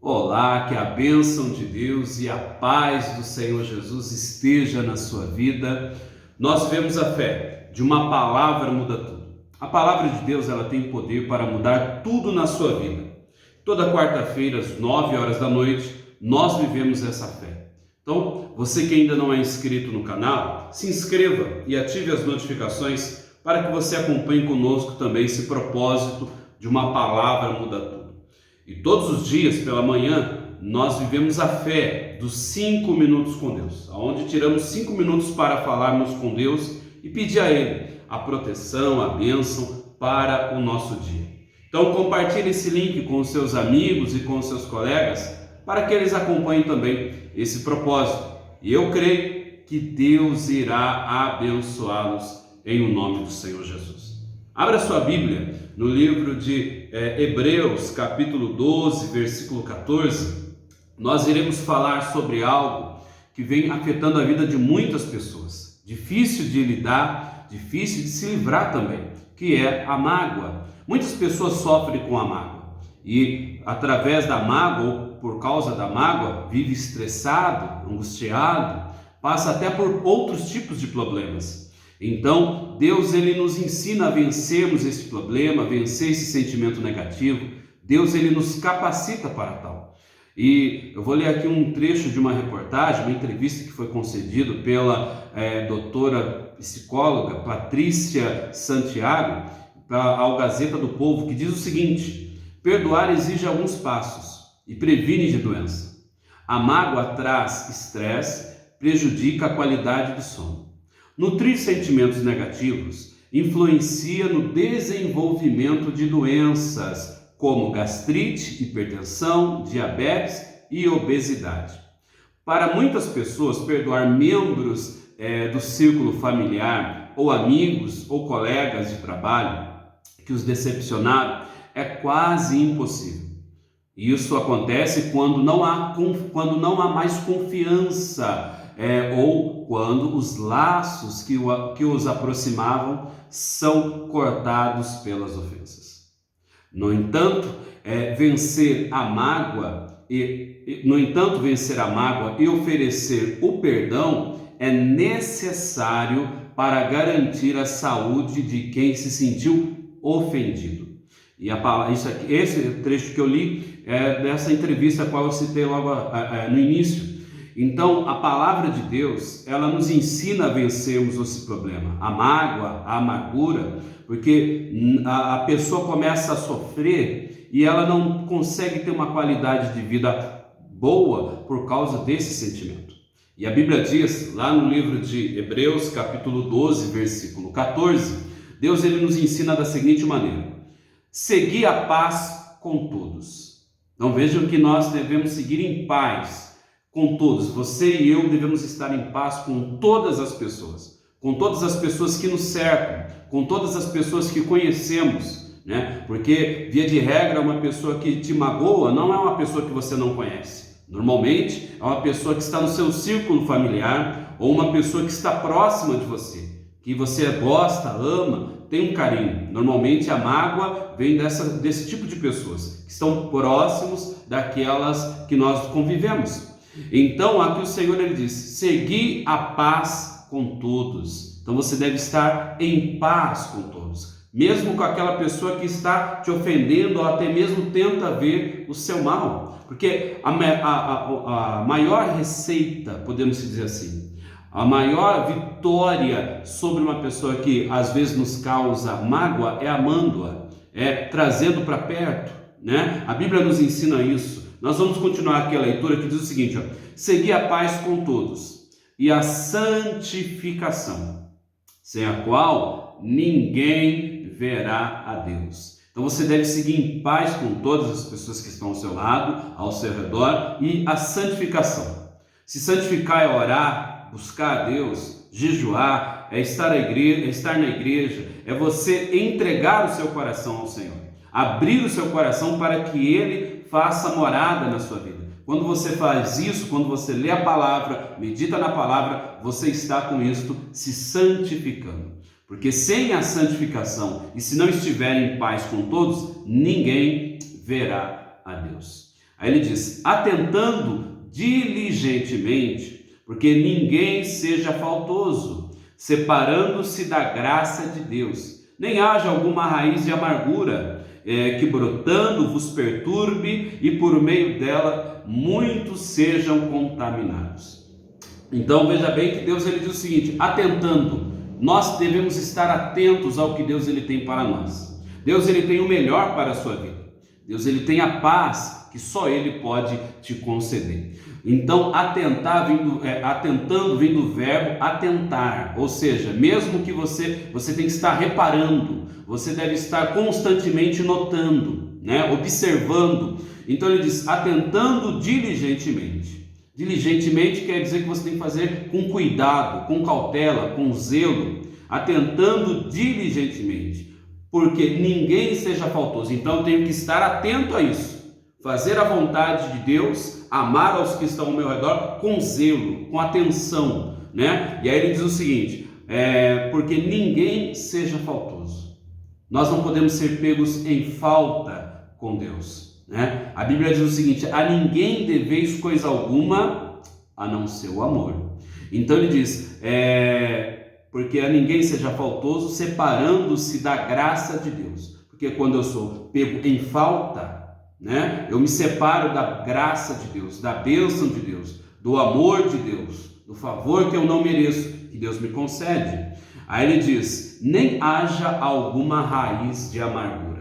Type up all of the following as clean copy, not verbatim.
Olá, que a bênção de Deus e a paz do Senhor Jesus esteja na sua vida. Nós vemos a fé de uma palavra muda tudo. A palavra de Deus, ela tem poder para mudar tudo na sua vida. Toda quarta-feira, às 9 horas da noite, nós vivemos essa fé. Então, você que ainda não é inscrito no canal, se inscreva e ative as notificações para que você acompanhe conosco também esse propósito de uma palavra muda tudo. E todos os dias, pela manhã, nós vivemos a fé dos 5 minutos com Deus, onde tiramos 5 minutos para falarmos com Deus e pedir a Ele a proteção, a bênção para o nosso dia. Então compartilhe esse link com os seus amigos e com os seus colegas, para que eles acompanhem também esse propósito. E eu creio que Deus irá abençoá-los em o nome do Senhor Jesus. Abra sua Bíblia no livro de Hebreus, capítulo 12, versículo 14. Nós iremos falar sobre algo que vem afetando a vida de muitas pessoas. Difícil de lidar, difícil de se livrar também, que é a mágoa. Muitas pessoas sofrem com a mágoa e através da mágoa ou por causa da mágoa vive estressado, angustiado, passa até por outros tipos de problemas. Então, Deus ele nos ensina a vencermos esse problema, vencer esse sentimento negativo. Deus ele nos capacita para tal. E eu vou ler aqui um trecho de uma reportagem, uma entrevista que foi concedida pela doutora psicóloga Patrícia Santiago ao Gazeta do Povo, que diz o seguinte: perdoar exige alguns passos e previne de doença. A mágoa traz estresse, prejudica a qualidade do sono. Nutrir sentimentos negativos influencia no desenvolvimento de doenças como gastrite, hipertensão, diabetes e obesidade. Para muitas pessoas, perdoar membros do círculo familiar ou amigos ou colegas de trabalho que os decepcionaram é quase impossível. Isso acontece quando não há mais confiança ou quando os laços que os aproximavam são cortados pelas ofensas. No entanto, vencer a mágoa e oferecer o perdão é necessário para garantir a saúde de quem se sentiu ofendido. E esse trecho que eu li é dessa entrevista a qual eu citei logo no início. Então, a palavra de Deus, ela nos ensina a vencermos esse problema, a mágoa, a amargura, porque a pessoa começa a sofrer e ela não consegue ter uma qualidade de vida boa por causa desse sentimento. E a Bíblia diz, lá no livro de Hebreus, capítulo 12, versículo 14, Deus ele nos ensina da seguinte maneira: seguir a paz com todos. Então vejam que nós devemos seguir em paz com todos. Você e eu devemos estar em paz com todas as pessoas que nos cercam, com todas as pessoas que conhecemos, né? Porque, via de regra, uma pessoa que te magoa não é uma pessoa que você não conhece. Normalmente, é uma pessoa que está no seu círculo familiar ou uma pessoa que está próxima de você, que você gosta, ama, tem um carinho. Normalmente, a mágoa vem desse tipo de pessoas que estão próximos daquelas que nós convivemos. Então, aqui o Senhor ele diz: seguir a paz com todos. Então, você deve estar em paz com todos, mesmo com aquela pessoa que está te ofendendo ou até mesmo tenta ver o seu mal. Porque a maior receita, podemos dizer assim, a maior vitória sobre uma pessoa que às vezes nos causa mágoa é amando-a, trazendo para perto, né? A Bíblia nos ensina isso. Nós vamos continuar aqui a leitura que diz o seguinte: seguir a paz com todos e a santificação, sem a qual ninguém verá a Deus. Então você deve seguir em paz com todas as pessoas que estão ao seu lado, ao seu redor, e a santificação. Se santificar é orar, buscar a Deus, jejuar, é estar na igreja, é você entregar o seu coração ao Senhor, abrir o seu coração para que Ele faça morada na sua vida. Quando você faz isso, quando você lê a palavra, medita na palavra, você está com isto se santificando. Porque sem a santificação, e se não estiver em paz com todos, ninguém verá a Deus. Aí ele diz: atentando diligentemente, porque ninguém seja faltoso, separando-se da graça de Deus, nem haja alguma raiz de amargura, que brotando vos perturbe, e por meio dela muitos sejam contaminados. Então veja bem que Deus ele diz o seguinte: atentando, nós devemos estar atentos ao que Deus ele tem para nós. Deus ele tem o melhor para a sua vida. Deus ele tem a paz que só ele pode te conceder. Então atentando vem do verbo atentar, ou seja, mesmo que você tem que estar reparando, você deve estar constantemente notando, né? Observando. Então ele diz: atentando diligentemente. Diligentemente quer dizer que você tem que fazer com cuidado, com cautela, com zelo, atentando diligentemente, porque ninguém seja faltoso. Então eu tenho que estar atento a isso, fazer a vontade de Deus, amar aos que estão ao meu redor com zelo, com atenção, né? E aí ele diz o seguinte: porque ninguém seja faltoso. Nós não podemos ser pegos em falta com Deus, né? A Bíblia diz o seguinte: a ninguém deveis coisa alguma a não ser o amor. Então ele diz: porque a ninguém seja faltoso, separando-se da graça de Deus. Porque quando eu sou pego em falta, né, eu me separo da graça de Deus, da bênção de Deus, do amor de Deus, do favor que eu não mereço, que Deus me concede. Aí ele diz: nem haja alguma raiz de amargura.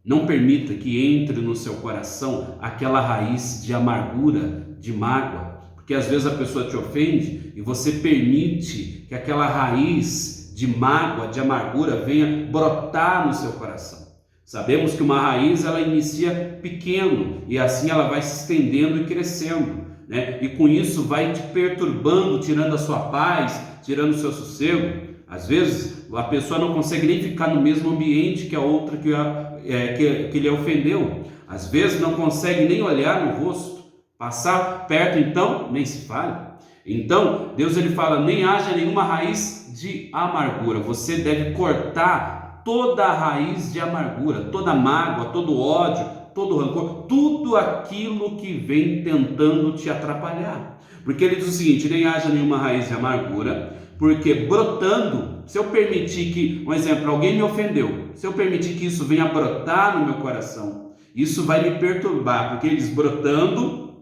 Não permita que entre no seu coração aquela raiz de amargura, de mágoa, porque às vezes a pessoa te ofende e você permite que aquela raiz de mágoa, de amargura venha brotar no seu coração. Sabemos que uma raiz ela inicia pequeno e assim ela vai se estendendo e crescendo, né? E com isso vai te perturbando, tirando a sua paz, tirando o seu sossego. Às vezes a pessoa não consegue nem ficar no mesmo ambiente que a outra que lhe ofendeu. Às vezes não consegue nem olhar no rosto, passar perto, então nem se fale. Então Deus ele fala: nem haja nenhuma raiz de amargura. Você deve cortar toda a raiz de amargura, toda mágoa, todo ódio, todo rancor, tudo aquilo que vem tentando te atrapalhar. Porque ele diz o seguinte: nem haja nenhuma raiz de amargura, porque brotando, se eu permitir que, um exemplo, alguém me ofendeu, se eu permitir que isso venha brotar no meu coração, isso vai me perturbar, porque ele diz: brotando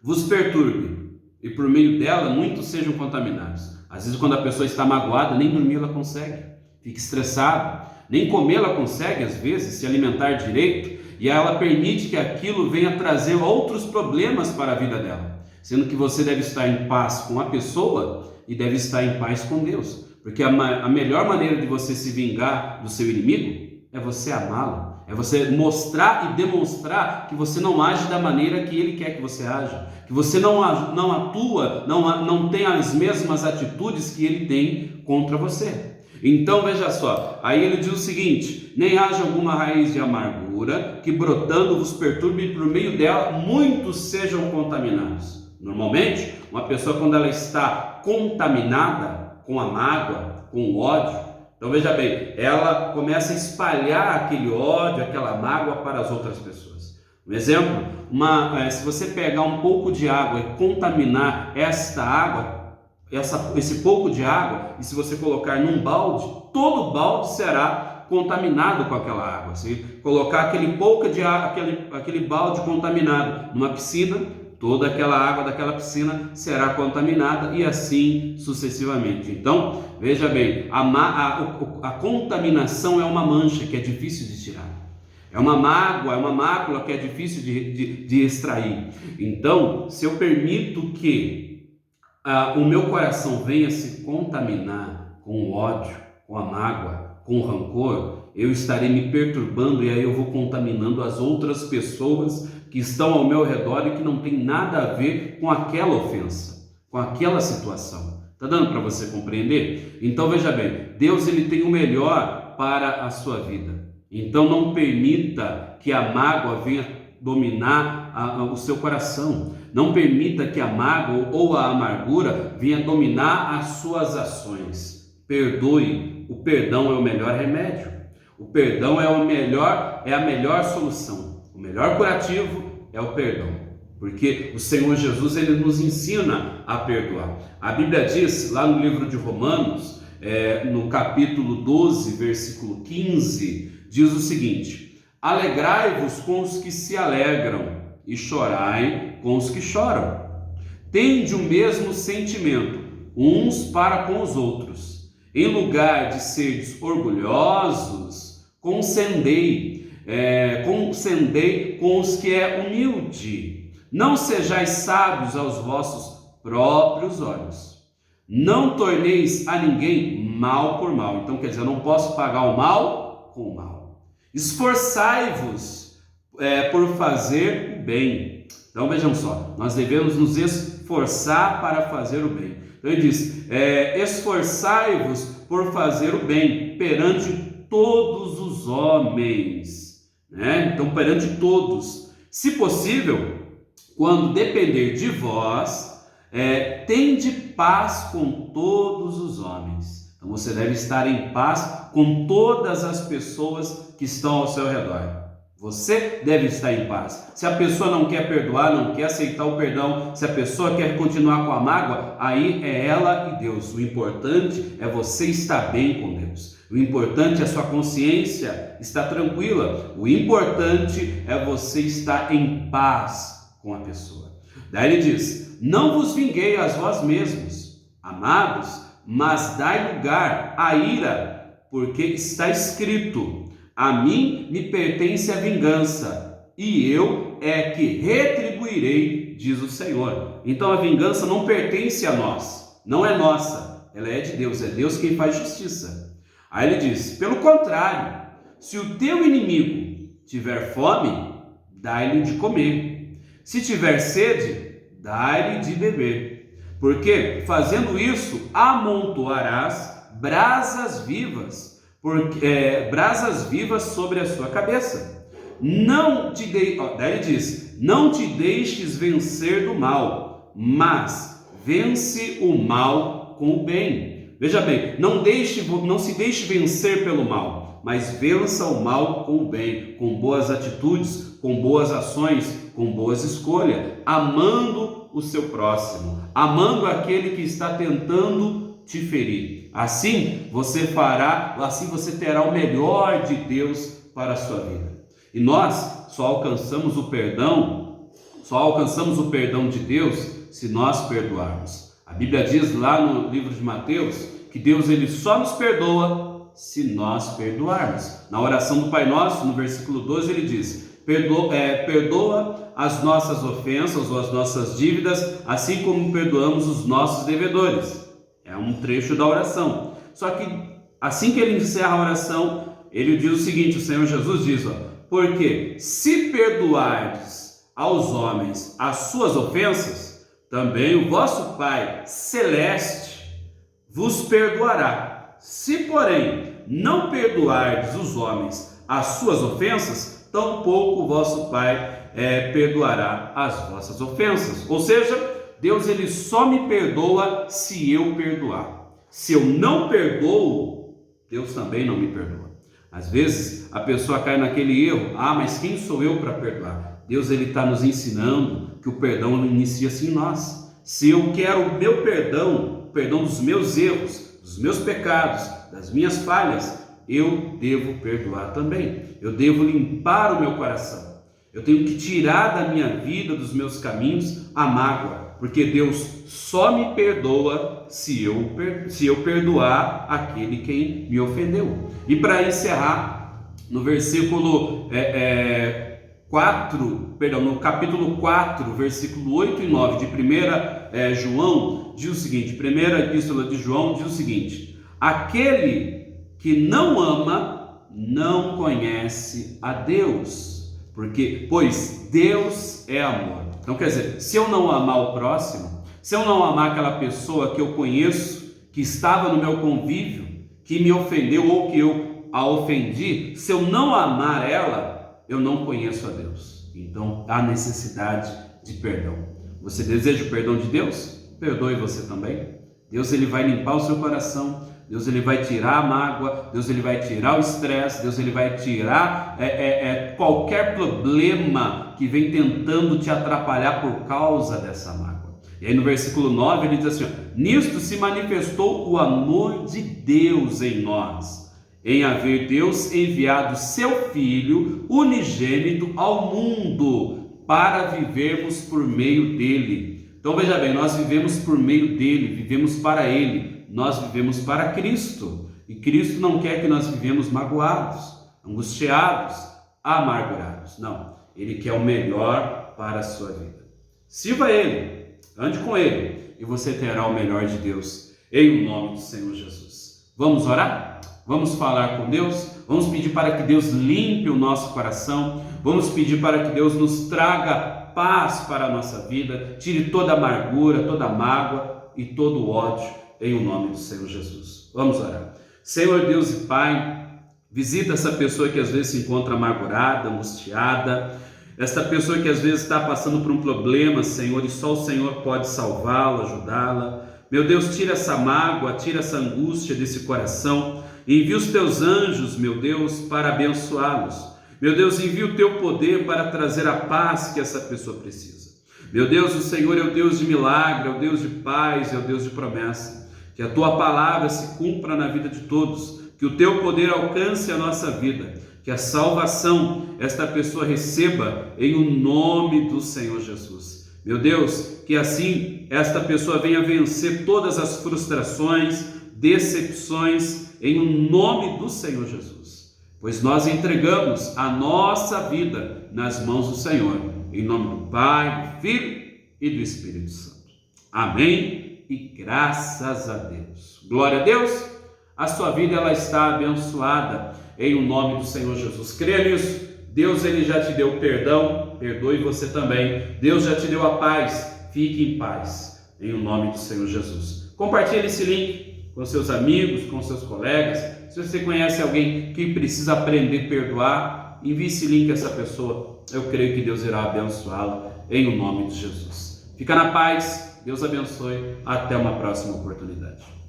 vos perturbe, e por meio dela muitos sejam contaminados. Às vezes quando a pessoa está magoada, nem dormir ela consegue, fica estressada, nem comer ela consegue às vezes, se alimentar direito, e ela permite que aquilo venha trazer outros problemas para a vida dela, sendo que você deve estar em paz com a pessoa e deve estar em paz com Deus, porque a melhor maneira de você se vingar do seu inimigo é você amá-lo, é você mostrar e demonstrar que você não age da maneira que ele quer que você haja, que você não atua, não tem as mesmas atitudes que ele tem contra você. Então veja só, aí ele diz o seguinte: nem haja alguma raiz de amargura, que brotando vos perturbe, e por meio dela muitos sejam contaminados. Normalmente, uma pessoa quando ela está contaminada com a mágoa, com o ódio, então veja bem, ela começa a espalhar aquele ódio, aquela mágoa para as outras pessoas. Um exemplo, se você pegar um pouco de água e contaminar esta água, esse pouco de água, e se você colocar num balde, todo o balde será contaminado com aquela água. Se colocar aquele pouco de água, aquele balde contaminado numa piscina, toda aquela água daquela piscina será contaminada, e assim sucessivamente. Então, veja bem, a contaminação é uma mancha que é difícil de tirar. É uma mágoa, é uma mácula que é difícil de extrair. Então, se eu permito que o meu coração venha se contaminar com o ódio, com a mágoa, com o rancor, eu estarei me perturbando, e aí eu vou contaminando as outras pessoas que estão ao meu redor e que não tem nada a ver com aquela ofensa, com aquela situação. Está dando para você compreender? Então veja bem, Deus ele tem o melhor para a sua vida. Então não permita que a mágoa venha dominar o seu coração. Não permita que a mágoa ou a amargura venha dominar as suas ações. Perdoe. O perdão é o melhor remédio. O perdão é a melhor solução. O melhor curativo é o perdão, porque o Senhor Jesus ele nos ensina a perdoar. A Bíblia diz lá no livro de Romanos, no capítulo 12, versículo 15, diz o seguinte: alegrai-vos com os que se alegram e chorai com os que choram. Tende o mesmo sentimento uns para com os outros. Em lugar de seres orgulhosos, concendei com os que é humilde. Não sejais sábios aos vossos próprios olhos. Não torneis a ninguém mal por mal. Então quer dizer, eu não posso pagar o mal com o mal. Esforçai-vos por fazer o bem. Então vejam só, nós devemos nos esforçar para fazer o bem. Então ele diz, esforçai-vos por fazer o bem perante todos os homens, né? Então perante todos, se possível, quando depender de vós, tende paz com todos os homens. Então você deve estar em paz com todas as pessoas que estão ao seu redor. Você deve estar em paz. Se a pessoa não quer perdoar, não quer aceitar o perdão, se a pessoa quer continuar com a mágoa, aí é ela e Deus. O importante é você estar bem com Deus. O importante é a sua consciência estar tranquila. O importante é você estar em paz com a pessoa. Daí ele diz, não vos vinguei a vós mesmos, amados, mas dai lugar à ira, porque está escrito, a mim me pertence a vingança, e eu é que retribuirei, diz o Senhor. Então a vingança não pertence a nós, não é nossa, ela é de Deus, é Deus quem faz justiça. Aí ele diz, pelo contrário, se o teu inimigo tiver fome, dai-lhe de comer, se tiver sede, dai-lhe de beber, porque fazendo isso amontoarás brasas vivas, brasas vivas sobre a sua cabeça. Daí diz, não te deixes vencer do mal, mas vence o mal com o bem. Veja bem, não se deixe vencer pelo mal, mas vença o mal com o bem, com boas atitudes, com boas ações, com boas escolhas, amando o seu próximo, amando aquele que está tentando te ferir. Assim você terá o melhor de Deus para a sua vida. E nós só alcançamos o perdão de Deus se nós perdoarmos. A Bíblia diz lá no livro de Mateus que Deus ele só nos perdoa se nós perdoarmos. Na oração do Pai Nosso, no versículo 12, ele diz, perdoa as nossas ofensas ou as nossas dívidas, assim como perdoamos os nossos devedores. É um trecho da oração. Só que assim que ele encerra a oração, ele diz o seguinte, o Senhor Jesus diz, porque se perdoardes aos homens as suas ofensas, também o vosso Pai Celeste vos perdoará. Se, porém, não perdoardes os homens as suas ofensas, tampouco o vosso Pai perdoará as vossas ofensas. Ou seja, Deus ele só me perdoa se eu perdoar. Se eu não perdoo, Deus também não me perdoa. Às vezes a pessoa cai naquele erro, mas quem sou eu para perdoar? Deus ele está nos ensinando que o perdão não inicia-se em nós. Se eu quero o meu perdão, o perdão dos meus erros, dos meus pecados, das minhas falhas, eu devo perdoar também. Eu devo limpar o meu coração. Eu tenho que tirar da minha vida, dos meus caminhos, a mágoa, porque Deus só me perdoa se eu perdoar aquele quem me ofendeu. E para encerrar, no versículo 4, no capítulo 4, versículo 8 e 9 de 1 João, diz o seguinte, primeira epístola de João diz o seguinte, aquele que não ama não conhece a Deus, pois Deus é amor. Então quer dizer, se eu não amar o próximo, se eu não amar aquela pessoa que eu conheço, que estava no meu convívio, que me ofendeu ou que eu a ofendi, se eu não amar ela, eu não conheço a Deus. Então há necessidade de perdão. Você deseja o perdão de Deus? Perdoe você também. Deus ele vai limpar o seu coração. Deus ele vai tirar a mágoa, Deus ele vai tirar o estresse, Deus ele vai tirar qualquer problema que vem tentando te atrapalhar por causa dessa mágoa. E aí no versículo 9 ele diz assim: nisto se manifestou o amor de Deus em nós, em haver Deus enviado seu Filho unigênito ao mundo, para vivermos por meio dele. Então veja bem, nós vivemos por meio dele, vivemos para ele, nós vivemos para Cristo. E Cristo não quer que nós vivemos magoados, angustiados, amargurados. Não, ele quer o melhor para a sua vida. Sirva ele, ande com ele, e você terá o melhor de Deus, em nome do Senhor Jesus. Vamos orar? Vamos falar com Deus? Vamos pedir para que Deus limpe o nosso coração, vamos pedir para que Deus nos traga paz para a nossa vida, tire toda a amargura, toda a mágoa e todo o ódio, em o nome do Senhor Jesus. Vamos orar. Senhor Deus e Pai, visita essa pessoa que às vezes se encontra amargurada, angustiada, esta pessoa que às vezes está passando por um problema, Senhor, e só o Senhor pode salvá-la, ajudá-la. Meu Deus, tira essa mágoa, tira essa angústia desse coração, e envia os teus anjos, meu Deus, para abençoá-los. Meu Deus, envia o teu poder para trazer a paz que essa pessoa precisa. Meu Deus, o Senhor é o Deus de milagre, é o Deus de paz, é o Deus de promessa. Que a tua palavra se cumpra na vida de todos, que o teu poder alcance a nossa vida, que a salvação esta pessoa receba em o nome do Senhor Jesus. Meu Deus, que assim esta pessoa venha vencer todas as frustrações, decepções, em o nome do Senhor Jesus. Pois nós entregamos a nossa vida nas mãos do Senhor, em nome do Pai, do Filho e do Espírito Santo. Amém e graças a Deus. Glória a Deus, a sua vida ela está abençoada em o nome do Senhor Jesus. Creia nisso. Deus ele já te deu perdão, perdoe você também. Deus já te deu a paz, fique em paz em o nome do Senhor Jesus. Compartilhe esse link com seus amigos, com seus colegas. Se você conhece alguém que precisa aprender a perdoar, envie esse link a essa pessoa. Eu creio que Deus irá abençoá-la em o nome de Jesus. Fica na paz, Deus abençoe, até uma próxima oportunidade.